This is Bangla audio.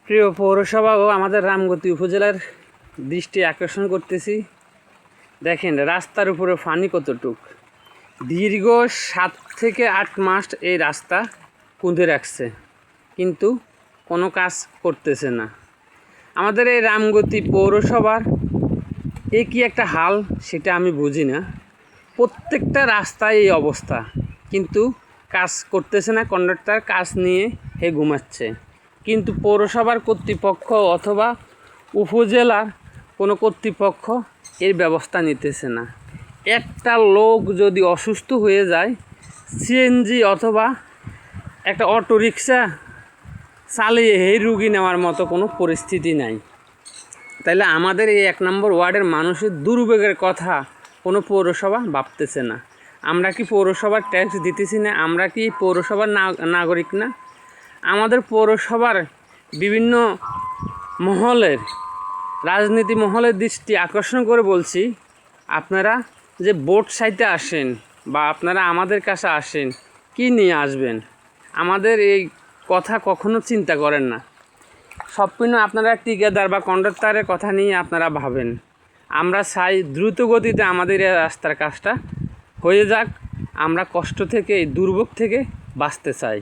প্রিয় পৌরসভা ও আমাদের রামগতি উপজেলার দৃষ্টি আকর্ষণ করতেছি। দেখেন রাস্তার উপরে পানি কতটুক। দীর্ঘ 7 থেকে 8 মাস এই রাস্তা কুঁদে রাখছে, কিন্তু কোনো কাজ করতেছে না। আমাদের এই রামগতি পৌরসভার এ কি একটা হাল সেটা আমি বুঝি না। প্রত্যেকটা রাস্তায় এই অবস্থা, কিন্তু কাজ করতেছে না। কন্ডাক্টর কাজ নিয়ে ঘুমাচ্ছে, কিন্তু পৌরসভার কর্তৃপক্ষ অথবা উপজেলার কোনো কর্তৃপক্ষ এর ব্যবস্থা নিতেছে না। একটা লোক যদি অসুস্থ হয়ে যায়, সিএনজি অথবা একটা অটোরিকশা চালিয়ে এই রুগী নেওয়ার মতো কোনো পরিস্থিতি নাই। তাইলে আমাদের এই 1 নম্বর ওয়ার্ডের মানুষের দুর্ভোগের কথা কোনো পৌরসভা ভাবতেছে না। আমরা কি পৌরসভার ট্যাক্স দিতেছি না? আমরা কি পৌরসভার নাগরিক না? আমাদের পৌরসভার বিভিন্ন মহলের রাজনীতি মহলের দৃষ্টি আকর্ষণ করে বলছি, আপনারা যে ভোট চাইতে আসেন বা আপনারা আমাদের কাছে আসেন, কি নিয়ে আসবেন? আমাদের এই কথা কখনো চিন্তা করেন না। সবকিছু আপনারা ঠিকাদার বা কন্ডাক্টরের কথা নিয়ে আপনারা ভাবেন। আমরা চাই দ্রুত গতিতে আমাদের এই রাস্তার কাজটা হয়ে যাক। আমরা কষ্ট থেকে, এই দুর্ভোগ থেকে বাঁচতে চাই।